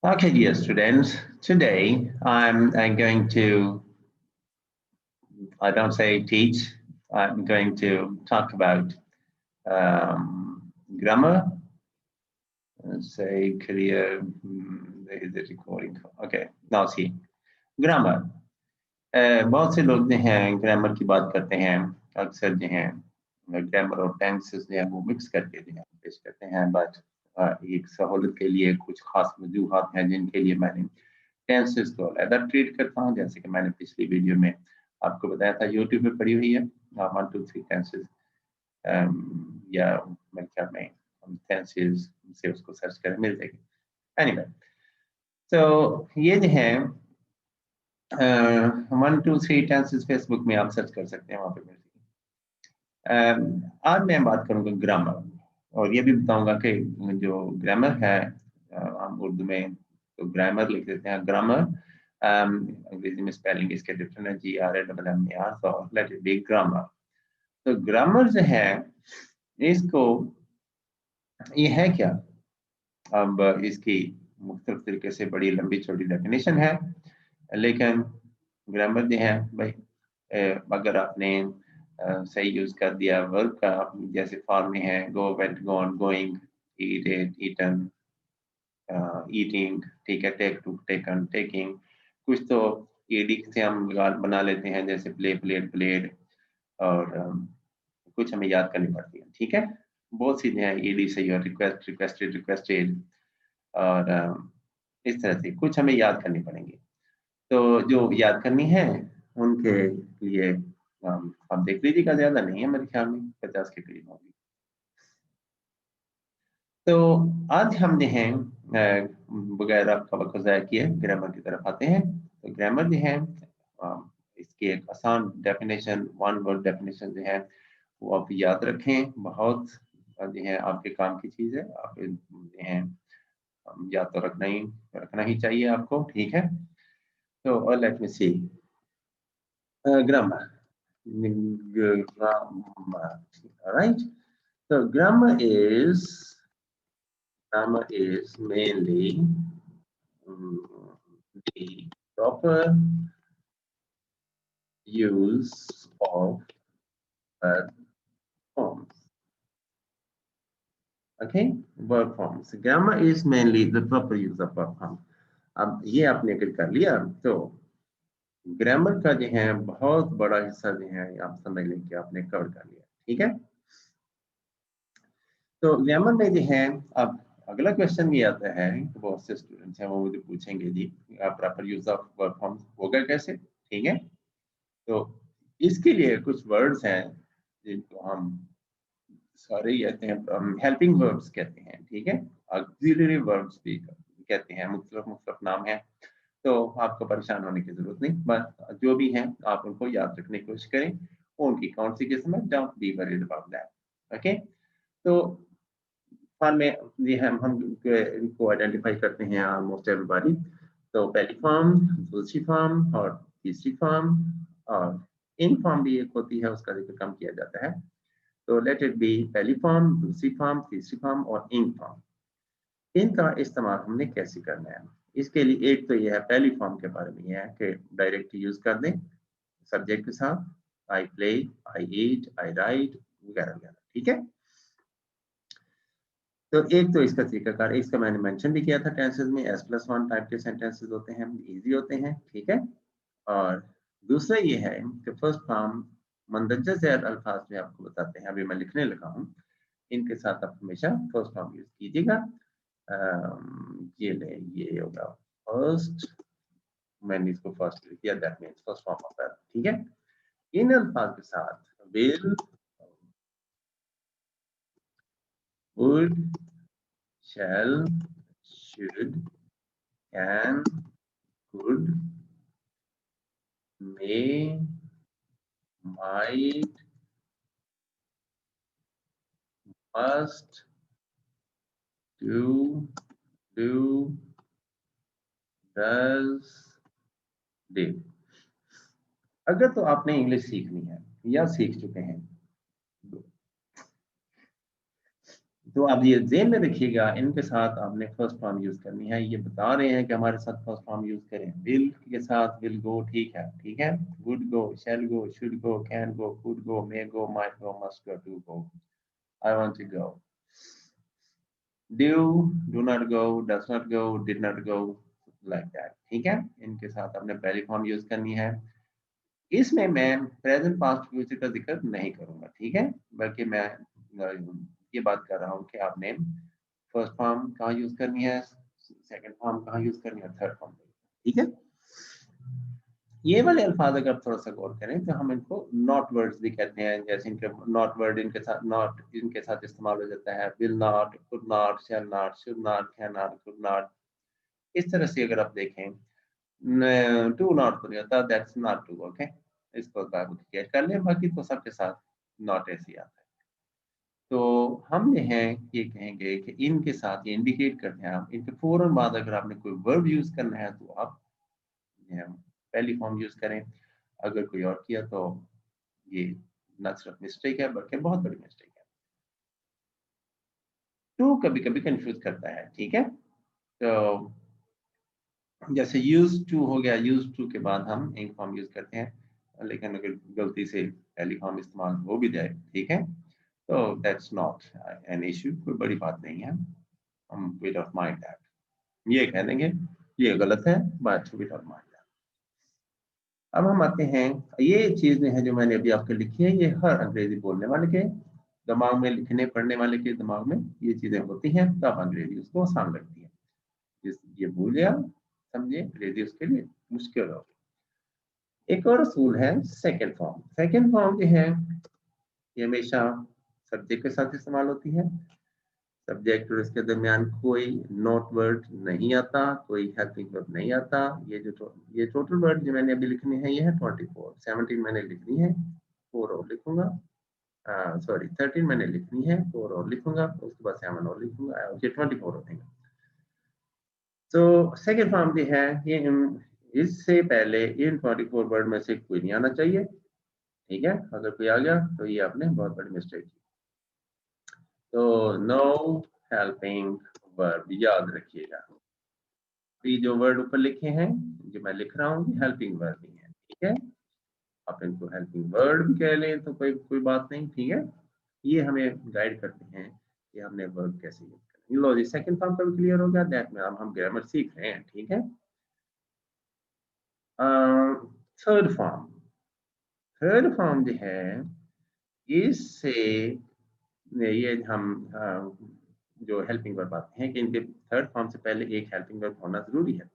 Okay, dear students, today I'm going to, I don't say teach, I'm going to talk about grammar, say career, the recording. Okay, now see, grammar. बहुत से लोग जो हैं grammar की बात करते हैं अक्सर जो हैं ग्रामर और टेंसेस जो है वो मिक्स करके जो है पेश करते हैं बट एक सहूलत के लिए कुछ खास वजूहात हैं जिनके लिए मैंने टेंसेस को अलग ट्रीट करता हूँ जैसे कि मैंने पिछली वीडियो में आपको बताया था यूट्यूब पे पड़ी हुई है 1 2 3 टेंसेस या मेरे ख्याल में हम टेंसेस से उसको सर्च करें मिल जाएगी एनीवे तो ये जो है 1 2 3 टेंसेस फेसबुक में आप सर्च कर सकते हैं वहां पे मिल जाएगी आज मैं बात करूंगा ग्रामर और ये भी बताऊंगा कि जो ग्रामर है हम उर्दू में तो ग्रामर लिख देते हैं ग्रामर अंग्रेजी में स्पेलिंग इसके डिफरेंट है GRAMMAR तो लेट इट बी ग्रामर तो ग्रामर जो है इसको ये है क्या अब इसकी मुख्तलिफ तरीके से बड़ी लंबी छोटी डेफिनेशन है लेकिन ग्रामर जो है भाई अगर आपने सही यूज कर दिया वर्ब का जैसे फॉर्म में है गो वेंट गॉन गोइंग ईट एट ईटन ईटिंग ठीक है टेक टू टेकन टेकिंग कुछ तो ईडी से हम बना लेते हैं जैसे प्ले प्लेड प्लेड और कुछ हमें याद करनी पड़ती है ठीक है बहुत सी हैं ईडी से और रिक्वेस्ट रिक्वेस्टेड रिक्वेस्टेड और इस तरह से कुछ हमें याद करनी पड़ेंगी तो जो याद करनी है उनके लिए आप देख लीजिएगा ज्यादा नहीं है मेरे ख्याल में 50 के करीब होगी तो आज हम जो है बगैर आपका वक्त ज़ाया किए ग्रामर की तरफ आते हैं तो ग्रामर जो है इसकी एक आसान डेफिनेशन वन वर्ड डेफिनेशन जो है वो आप याद रखें बहुत जो है आपके काम की चीज़ है आप जो है याद तो रखना ही चाहिए आपको ठीक है तो let me C grammar grammar right so grammar is mainly the proper use of verb forms okay verb forms grammar is mainly the proper use of verb forms अब ये आपने अगर कर लिया तो ग्रामर का जो है बहुत बड़ा हिस्सा जो है आप समझ लें कि आपने कवर कर लिया ठीक है तो ग्रामर में जो है अब अगला क्वेश्चन भी आता है तो बहुत से स्टूडेंट्स हैं वो मुझे पूछेंगे जी proper use of verb forms होगा कैसे ठीक है तो इसके लिए कुछ वर्ड्स हैं जिनको हम सारे कहते हैं हेल्पिंग वर्ब्स कहते हैं ठीक है ऑक्सिलरी वर्ब्स भी कहते हैं मुख्तलिफ नाम है तो आपको परेशान होने की जरूरत नहीं बस जो भी हैं आप उनको याद रखने की कोशिश करें उनकी कौन सी किस्म है don't be worried about that okay तो फॉर्म में ये हम इनको आइडेंटिफाई करते हैं ऑलमोस्ट एवरीबॉडी तो पहली फॉर्म दूसरी फॉर्म और तीसरी फॉर्म और इन फॉर्म भी एक होती है उसका जिक्र कम किया जाता है तो लेट इट बी पहली फॉर्म दूसरी फॉर्म तीसरी फॉर्म और इन फॉर्म इनका इस्तेमाल हमने कैसे करना है इसके लिए एक तो यह है पहली फॉर्म के बारे में यह है कि डायरेक्ट यूज कर दें सब्जेक्ट के साथ I play I eat I right वगैरह वगैरह ठीक है तो एक तो इसका तरीकाकार इसका मैंने मेंशन भी किया था टेंसेस में S+1 टाइप के सेंटेंसेस होते हैं इजी होते हैं ठीक है और दूसरा ये है कि फर्स्ट फॉर्म मंदरजा ज़ैद अल्फाज में आपको बताते हैं अभी मैं लिखने लगा हूँ इनके साथ आप हमेशा फर्स्ट फॉर्म यूज कीजिएगा ये होगा फर्स्ट मैंने इसको फर्स्ट लिख दिया that means first form of verb ठीक है इन अल्फाज के साथ will would shall should can could may might must do does did अगर तो आपने इंग्लिश सीखनी है या सीख चुके हैं तो आप ये ज़हन में रखिएगा, इनके साथ आपने फर्स्ट फॉर्म यूज़ करनी है। ये बता रहे हैं कि हमारे साथ फर्स्ट फॉर्म यूज़ करें। विल के साथ विल गो ठीक है, ठीक है? Would go, shall go, should go, can go, could go, may go, might go, must go, do go, I want to go. Do not go, does not go, did not go, like that, ठीक है? इनके साथ आपने पहली form use करनी है। इसमें मैं प्रेजेंट पास्ट फ्यूचर का जिक्र नहीं करूंगा, ठीक है? बल्कि मैं ये बात कर रहा हूँ कि आपने फर्स्ट फॉर्म कहाँ यूज करनी है, सेकंड फॉर्म कहाँ यूज करनी है, थर्ड फॉर्म, ठीक है? ये वाले अल्फाज अगर आप थोड़ा सा गौर करें तो हम इनको नॉट वर्ड्स भी कहते हैं। जैसे इनके नॉट वर्ड इनके साथ नॉट इनके साथ इस्तेमाल हो जाता है। Will not, could not, shall not, should not, can not, could not. इस तरह से अगर आप देखें, टू नॉट तो नहीं होता, दैट्स नॉट टू, ओके? इसको क्लियर कर लें, बाकी तो सबके साथ नॉट ऐसे ही आता है। तो हम जो है ये कहेंगे कि इनके साथ ये इंडिकेट करते हैं, आप इनके फौरन बाद अगर आपने कोई वर्ब यूज करना है तो आप जो है पहली फॉर्म यूज करें। अगर कोई और किया तो ये न सिर्फ मिस्टेक है बल्कि बहुत बड़ी मिस्टेक है। टू कभी कभी कंफ्यूज करता है, ठीक है? तो जैसे यूज टू हो गया, यूज टू के बाद हम एक फॉर्म यूज करते हैं, लेकिन अगर गलती से पहली फॉर्म इस्तेमाल हो भी जाए, ठीक है, तो दैट्स नॉट एन इशू, कोई बड़ी बात नहीं है। हम वी डोंट माइंड दैट, ये कह देंगे ये गलत है, but we don't mind that. अब हम आते हैं, ये चीजें हैं जो मैंने अभी आपको लिखी है, ये हर अंग्रेजी बोलने वाले के दिमाग में, लिखने पढ़ने वाले के दिमाग में ये चीजें होती हैं, तब अंग्रेजी उसको आसान लगती है। जिस ये भूल गया, समझे, अंग्रेजी उसके लिए मुश्किल हो। एक और असूल है सेकंड फॉर्म। सेकंड फॉर्म जो है ये हमेशा सब्जेक्ट के साथ इस्तेमाल होती है। सब्जेक्ट और इसके दरमियान कोई नोट वर्ड नहीं आता, कोई हेल्पिंग वर्ब नहीं आता। ये टोटल वर्ड जो मैंने अभी लिखने हैं ये है 24, 17 मैंने लिखनी है, 4 और लिखूंगा, सॉरी 13 मैंने लिखनी है, 4 और लिखूंगा, उसके बाद 7 और लिखूंगा, ये 24 हो जाएंगे। तो सेकेंड फॉर्म जो है ये इससे पहले इन 24 वर्ड में से कोई नहीं आना चाहिए, ठीक है? अगर कोई आ गया तो ये आपने बहुत बड़ी मिस्टेक की। तो नो हेल्पिंग वर्ब, याद रखिएगा। ये जो वर्ड ऊपर लिखे हैं, जो मैं लिख रहा हूँ, ये हेल्पिंग वर्ब ही है, ठीक है? आप इनको हेल्पिंग वर्ड भी कह लें तो कोई कोई बात नहीं, ठीक है? ये हमें गाइड करते हैं कि हमने वर्ब कैसे यूज करना है। लो जी, सेकंड फॉर्म का भी क्लियर हो गया, दैट में अब हम ग्रामर सीख रहे हैं, ठीक है? थर्ड फॉर्म, थर्ड फॉर्म जो है इससे ये हम जो हेल्पिंग वर्ब आते हैं कि इनके थर्ड फॉर्म से पहले एक हेल्पिंग वर्ब होना जरूरी है।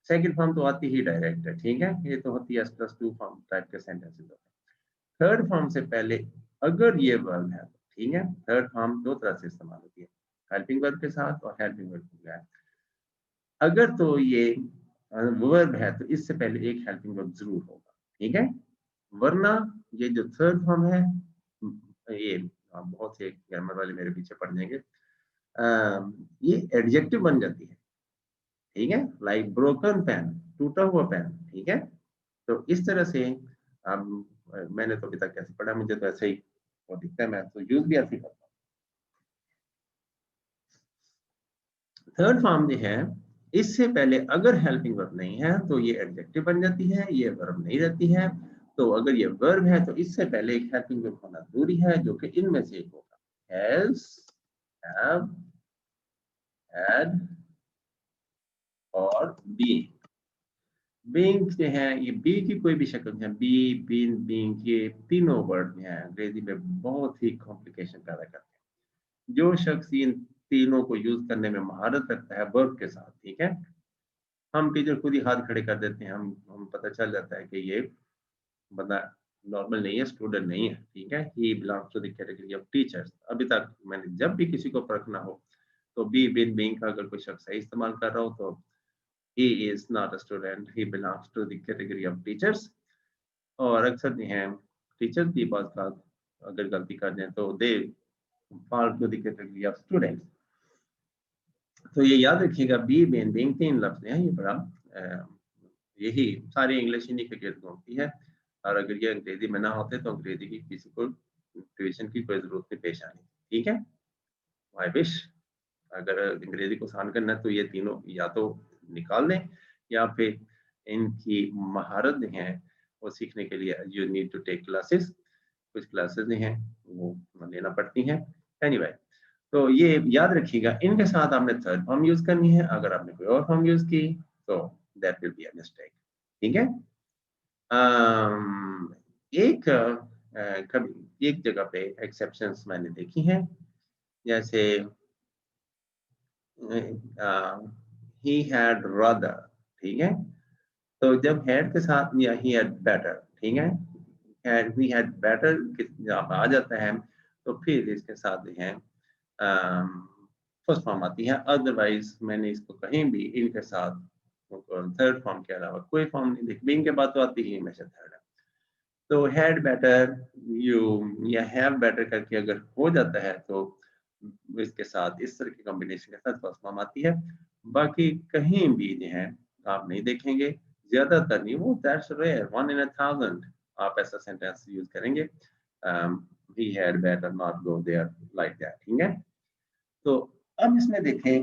सेकंड फॉर्म तो आती ही डायरेक्ट है, ठीक है? ये तो होती है S+2 फॉर्म टाइप के सेंटेंसेस होते हैं। थर्ड फॉर्म से पहले अगर ये वर्ब है, ठीक है, थर्ड फॉर्म दो तरह से इस्तेमाल होती है, हेल्पिंग वर्ब के साथ और हेल्पिंग वर्ब के बगैर। अगर तो ये वर्ब है तो इससे पहले एक हेल्पिंग वर्ब जरूर होगा, ठीक है? वरना ये जो थर्ड फॉर्म है, ये बहुत से ग्रामर वाले मेरे पीछे पड़ जाएंगे, ये एडजेक्टिव बन जाती है, ठीक है? लाइक ब्रोकन पेन, टूटा हुआ पेन, ठीक है? तो इस तरह से मैंने तो अभी तक कैसे पढ़ा, मुझे तो ऐसे ही वो दिखता है, मैं तो यूज भी ऐसे ही करता हूँ। थर्ड फॉर्म जो है इससे पहले अगर हेल्पिंग वर्ब नहीं है तो ये एडजेक्टिव बन जाती है, ये वर्ब नहीं रहती है। तो अगर ये वर्ब है तो इससे पहले एक हेल्पिंग वर्ब होना जरूरी है, जो कि इनमें से एक होगा, हैज, हैव, हैड और बीइंग। बीइंग जो है ये बी की कोई भी शक्ल है, बी, बीन, बीइंग, ये तीनों वर्ड हैं अंग्रेजी में बहुत ही कॉम्प्लिकेशन पैदा करते हैं। जो शख्स इन तीनों को यूज करने में महारत रखता है वर्ब के साथ, ठीक है, हम टीचर खुद ही हाथ खड़े कर देते हैं, हम पता चल जाता है कि ये बंदा नॉर्मल नहीं है, स्टूडेंट नहीं है, ठीक है? He belongs to the category of teachers. अभी तक मैंने जब भी किसी को परखना हो तो बी, बिन, बीइंग का अगर कोई शख्स सही इस्तेमाल कर रहा हो तो he is not a student, he belongs to the category of teachers। और अक्सर जो हैं टीचर की बात का अगर गलती कर दें तो they fall to the category of students। तो ये याद रखिएगा, बी, बेन, बीइंग तीन लफ्ज हैं, ये बड़ा यही सारी इंग्लिश इन्हीं के गिर्द घूमती है। और अगर ये अंग्रेजी में ना होते तो अंग्रेजी की किसी को ट्यूशन की कोई जरूरत नहीं पेश आनी, ठीक है? I wish. अगर अंग्रेजी को आसान करना है तो ये तीनों या तो निकाल लें या फिर इनकी महारत जो है वो सीखने के लिए you need to take classes. कुछ क्लासेस जो हैं वो लेना पड़ती हैं। एनीवे तो ये याद रखिएगा, इनके साथ आपने थर्ड फॉर्म यूज करनी है। अगर आपने कोई और फॉर्म यूज की तो that will be a mistake. ठीक है। एक कभी एक जगह पे एक्सेप्शंस मैंने देखी हैं, जैसे ही हैड रादर। ठीक है, तो जब हैड के साथ या ही हैड बेटर, ठीक है, हैड वी हैड बेटर जब आ जाता है तो फिर इसके साथ जो है फर्स्ट फॉर्म आती है। अदरवाइज मैंने इसको कहीं भी इनके साथ थर्ड फॉर्म के अलावा कोई फॉर्म नहीं देखी। इनके बाद तो आती ही हमेशा थर्ड है। तो हैड बेटर यू या हैव बेटर करके अगर हो जाता है तो इसके साथ इस तरह के कॉम्बिनेशन के साथ फर्स्ट फॉर्म आती है। बाकी कहीं भी जो है आप नहीं देखेंगे, ज्यादातर नहीं, वो दैट्स रेयर, 1 in 1000 आप ऐसा सेंटेंस यूज करेंगे, he had better not go there like that। ठीक है, तो अब इसमें देखें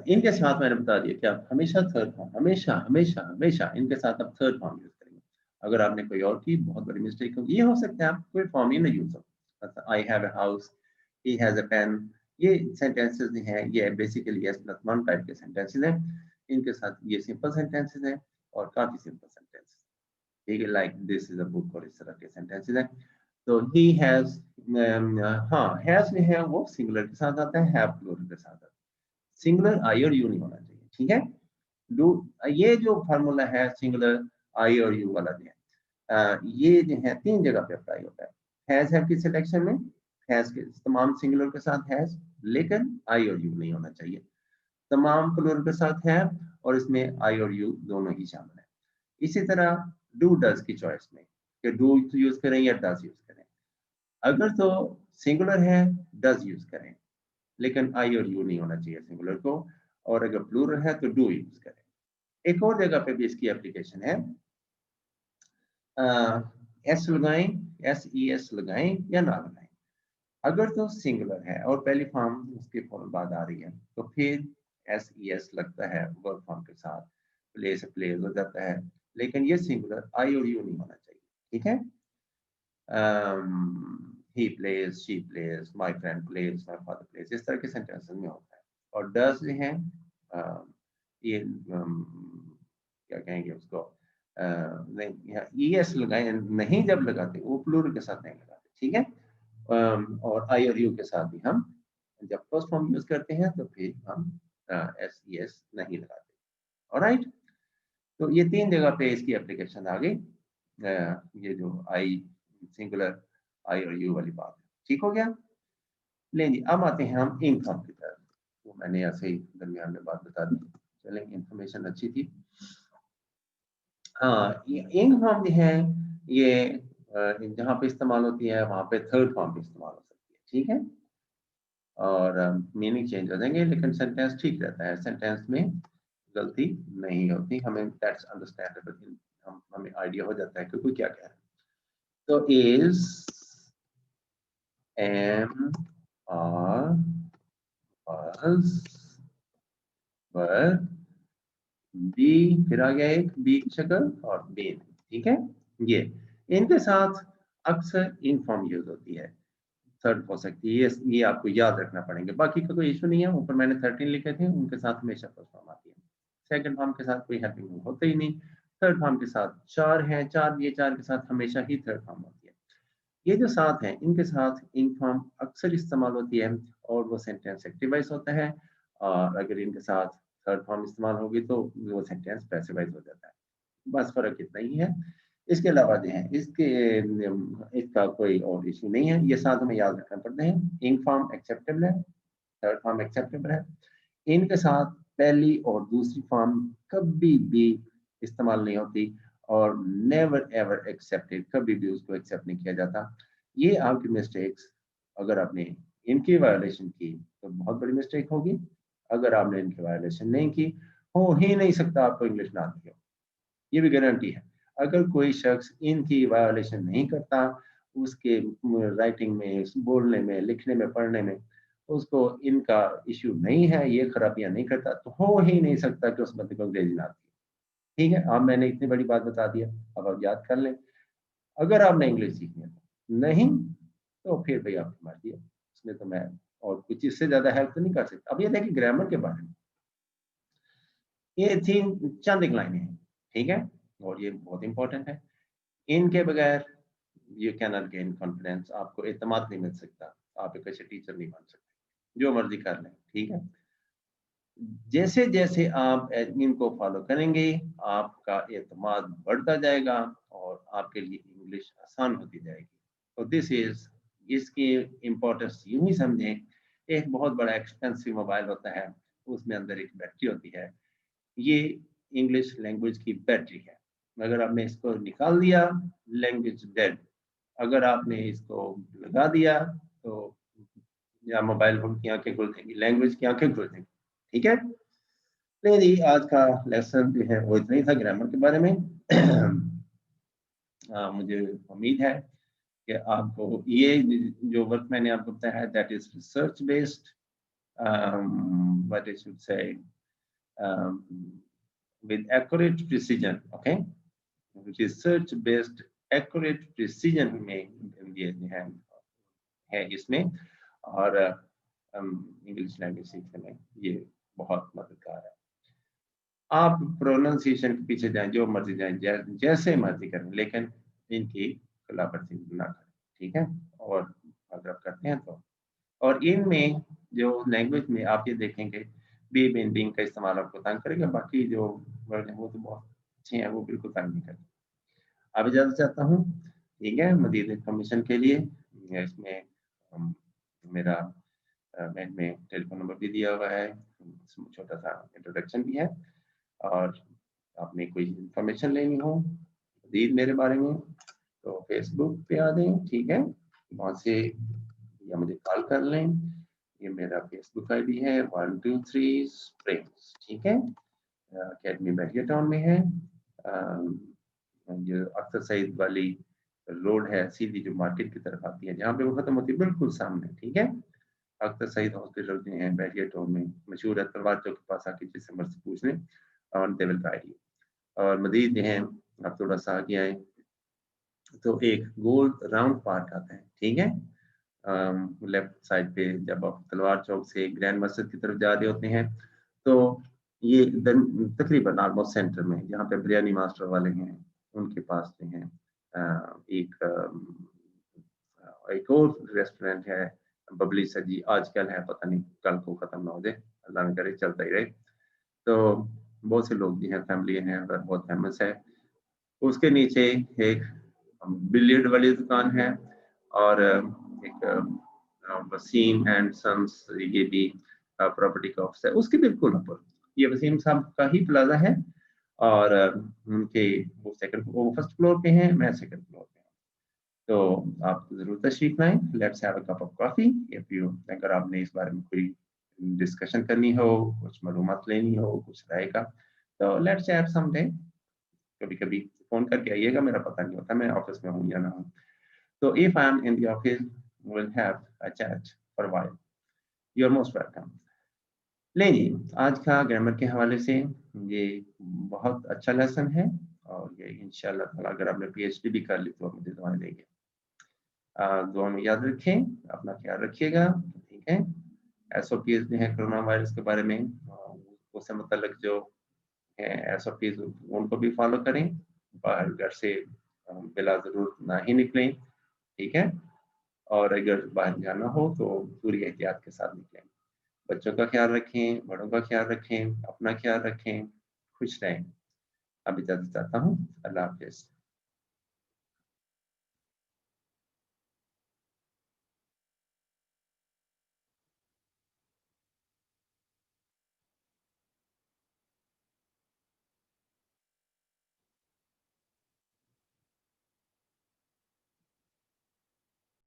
इनके साथ मैंने बता दिया कि आप हमेशा थर्ड फॉर्म, हमेशा हमेशा हमेशा इनके साथ आप थर्ड फॉर्म यूज करेंगे। अगर आपने कोई और की बहुत बड़ी मिस्टेक होगी, ये हो सकता है आप कोई फॉर्म ही नहीं यूज हो। I have a house, he has a pen, ये सेंटेंसेस हैं, ये basically S plus one type के सेंटेंसेस हैं। इनके साथ ये सिंपल सेंटेंसेस हैं और काफी सिंपल सेंटेंसेस, ठीक है, like this is a book और इस तरह के सेंटेंसेस हैं। तो ही हैज, हाँ हैज जो है वो सिंगुलर के साथ आता है, हैव प्लूरल के साथ आता है। सिंगुलर आई और यू नहीं होना चाहिए। ठीक है, डू, ये जो फार्मूला है सिंगुलर आई और यू वाला जो है, ये जो है तीन जगह पे अप्लाई होता है। हैज हैव की सिलेक्शन में हैज के तमाम सिंगुलर के साथ हैज, लेकिन आई और यू नहीं होना चाहिए। तमाम प्लूरल के साथ है और इसमें आई और यू दोनों ही शामिल है। इसी तरह डू डज की चॉइस में कि डू यूज करें या डज यूज करें। अगर तो सिंगुलर है डज यूज करें, लेकिन आई और यू नहीं होना चाहिए सिंगुलर को, और अगर प्लूरल है तो डू यूज करें। एक और जगह पे भी इसकी एप्लीकेशन है, एस लगाएं, एस ई एस लगाएं या ना लगाएं। अगर तो सिंगुलर है और पहली फॉर्म उसके फौरन बाद आ रही है तो फिर एस ई एस लगता है वर्ब फॉर्म के साथ, प्ले से प्लेज हो जाता है, लेकिन ये सिंगुलर आई और यू नहीं होना चाहिए। ठीक है, he plays, she plays, my friend plays, my father plays, इस तरह के सेंटेंसेस में होता है। और does जो है ये क्या कहेंगे उसको, नहीं es लगाए नहीं, जब लगाते वो प्लूरल के साथ नहीं लगाते। ठीक है, और आई और यू के साथ भी हम जब फर्स्ट फॉर्म यूज करते हैं तो फिर हम एस ई एस नहीं लगाते। ऑलराइट, तो ये तीन जगह पे इसकी एप्लीकेशन आ गई। ये जो आई सिंगुलर आई और यू वाली बात है, ठीक हो गया। लें जी, अब आते हैं हम इंक फॉर्म की तरफ। तो मैंने ऐसे ही दरमियान में बात बता दी, चलें, इंफॉर्मेशन अच्छी थी। हाँ, ये इंक फॉर्म जो है ये जहाँ पे इस्तेमाल होती है वहाँ पे थर्ड फॉर्म भी इस्तेमाल हो सकती है। ठीक है, और मीनिंग चेंज हो जाएंगे लेकिन सेंटेंस ठीक रहता है, सेंटेंस में गलती नहीं होती। हमें दैट्स अंडरस्टैंडेबल, हमें आइडिया हो जाता है कि कोई क्या कह रहा है। तो is, am, are, was, were, be, फिर आ गया एक बी की शक्ल और बीन। ठीक है, ये इनके साथ अक्सर इन फॉर्म यूज होती है, थर्ड हो सकती है, ये आपको याद रखना पड़ेंगे। बाकी का कोई इशू नहीं है, ऊपर मैंने 13 लिखे थे, उनके साथ हमेशा फर्स्ट फॉर्म आती है। सेकंड फॉर्म के साथ कोई हेल्पिंग होता ही नहीं। थर्ड फॉर्म के साथ चार हैं, चार, ये चार के साथ हमेशा ही थर्ड फॉर्म होती है। ये जो सात हैं इनके साथ इन फॉर्म अक्सर इस्तेमाल होती है और वो सेंटेंस एक्टिवाइज होता है, और अगर इनके साथ थर्ड फॉर्म इस्तेमाल होगी तो वो सेंटेंस पैसिवाइज हो जाता है। बस फर्क इतना ही है, इसके अलावा जो है इसका कोई और इशू नहीं है। ये साथ हमें याद रखना पड़ते हैं। इंक फॉर्म एक्सेप्टेबल है, थर्ड फॉर्म एक्सेप्टेबल है। इनके साथ पहली और दूसरी फॉर्म कभी भी इस्तेमाल नहीं होती, और नेवर एवर एक्सेप्टेड, कभी भी उसको एक्सेप्ट नहीं किया जाता। ये आपकी मिस्टेक्स, अगर आपने इनकी वायलेशन की तो बहुत बड़ी मिस्टेक होगी। अगर आपने इनकी वायलेशन नहीं की, हो ही नहीं सकता आपको इंग्लिश ना आती हो, ये भी गारंटी है। अगर कोई शख्स इनकी वायलेशन नहीं करता, उसके राइटिंग में, बोलने में, लिखने में, पढ़ने में उसको इनका इश्यू नहीं है, ये खराबियाँ नहीं करता, तो हो ही नहीं सकता कि उस बंदे को अंग्रेजी ना आती है। ठीक है? अब मैंने इतनी बड़ी बात बता दिया, अब आप याद कर लें। अगर आपने इंग्लिश सीखनी है तो, नहीं तो फिर भई आपकी मर्ज़ी है। इसमें तो मैं और कुछ इससे ज़्यादा हेल्प तो नहीं कर सकता। अब ये देखिए ग्रामर के बारे में, ये थी चंद एक लाइनें हैं, ठीक है? और ये बहुत इम्पोर्टेंट है। इनके बगैर you can not gain confidence, आपको एतमाद नहीं मिल सकता, आप एक अच्छे टीचर नहीं बन सकते। जो मर्ज़ी कर लें, ठीक है? जैसे-जैसे आप एडमिन को फ़ॉलो करेंगे, आपका एतमाद बढ़ता जाएगा और आपके लिए इंग्लिश आसान होती जाएगी। तो दिस इज़ इसकी इम्पोर्टेंस यूँ ही समझें, एक बहुत बड़ा एक्सपेंसिव मोबाइल होता है, उसमें अंदर एक बैटरी होती है। ये इंग्लिश लैंग्वेज की बैटरी है। अगर आपने इसको निकाल दिया, लैंग्वेज डेड। अगर आपने इसको लगा दिया, तो या मोबाइल फ़ोन की आँखें खुल जाएँगी, लैंग्वेज की आँखें खुल जाएँगी। ठीक है? नहीं जी, आज का लेसन जो है वो इतना ही था ग्रामर के बारे में। मुझे उम्मीद है कि आपको ये जो वर्क मैंने आपको बताया है that is research based what I should say with accurate precision, okay? Research based accurate precision में ये है इसमें और इंग्लिश लैंग्वेज सीखने में ये बहुत मददगार है। आप प्रोनाउंसिएशन के पीछे जाएँ, जो मर्ज़ी जाएँ, जैसे मर्ज़ी करें, लेकिन इनकी खिलाफवर्जी ना करें, ठीक है? और अगर आप करते हैं तो और इनमें जो लैंग्वेज में आप ये देखेंगे बी, बिन, बिंग का इस्तेमाल आपको तंग करेगा, बाकी जो वर्ड हैं वो तो बहुत अच्छे हैं, वो बिल्कुल तंग नहीं करते। अब इजाज़त चाहता हूँ, ठीक है? मज़ीद इन्फॉर्मेशन के लिए इसमें मेरा में टेलीफ़ोन नंबर भी दिया हुआ है, छोटा-सा इंट्रोडक्शन भी है और आपने कोई इन्फॉर्मेशन लेनी हो मज़ीद मेरे बारे में, तो फ़ेसबुक पे आ जाएँ, ठीक है? वहाँ से या मुझे कॉल कर लें। ये मेरा फ़ेसबुक आईडी है 123 स्प्रिंग्स, ठीक है? अकेडमी बैरियर टाउन में है। जो अख्तर सईद वाली रोड है, सीधी जो मार्केट की तरफ आती है, जहाँ पे वो खत्म होती है, बिल्कुल सामने, ठीक है? अख्तर सईद हॉस्पिटल जो है बैरियर टाउन में, मशहूर है, तलवार चौक के पास आके जिस नंबर से पूछ लें और दे विल गाइड यू। और मज़ीद जो है, आप थोड़ा-सा आगे आएँ, तो एक गोल राउंड पार्क आता है, ठीक है? लेफ्ट साइड पे जब आप तलवार चौक से ग्रैंड मस्जिद की तरफ जा रहे होते हैं, तो ये तकरीबन ऑलमोस्ट सेंटर में जहाँ पे बिरयानी मास्टर वाले हैं, उनके पास जो है एक एक और रेस्टोरेंट है, बबली सजी आजकल है, पता नहीं कल को खत्म ना हो जाए, अल्लाह ना करे चलता ही रहे। तो बहुत से लोग जो हैं फैमिली हैं और बहुत फेमस है। उसके नीचे एक बिलियर्ड वाली दुकान है और एक वसीम एंड सन्स ये भी प्रॉपर्टी का ऑफिस है। उसके बिल्कुल ऊपर ये वसीम साहब का ही प्लाज़ा है और उनके वो फर्स्ट फ्लोर पे हैं, मैं सेकंड फ्लोर पे हूँ। तो आप ज़रूर तशरीफ़ लाएँ, let's have a cup of coffee if you अगर आपने इस बारे में कोई डिस्कशन करनी हो, कुछ मालूमात लेनी हो, कुछ राय का, तो लेट्स चैट समडे। कभी-कभी फ़ोन करके आइएगा, मेरा पता नहीं होता मैं ऑफ़िस में हूँ या ना हूँ। So if I'm in the office, we'll have a chat for a while. You're most welcome. नहीं जी, आज का ग्रामर के हवाले से ये बहुत अच्छा लेसन है और ये इंशाअल्लाह ताला अगर आपने पीएचडी भी कर ली तो आप मुझे दुआएँ देंगे। दुआ में याद रखें, अपना ख़्याल रखिएगा, ठीक है? एसओपीज़ जो है कोरोना वायरस के बारे में उससे मुतल्लिक जो है एसओपीज़ उनको भी फ़ॉलो करें। बाहर घर से बिला ज़रूरत ना ही निकलें, ठीक है? और अगर बाहर जाना हो तो पूरी एहतियात के साथ निकलें। बच्चों का ख़्याल रखें, बड़ों का ख़्याल रखें, अपना ख़्याल रखें, खुश रहें। अब इजाज़त चाहता हूँ। अल्लाह हाफ़िज़।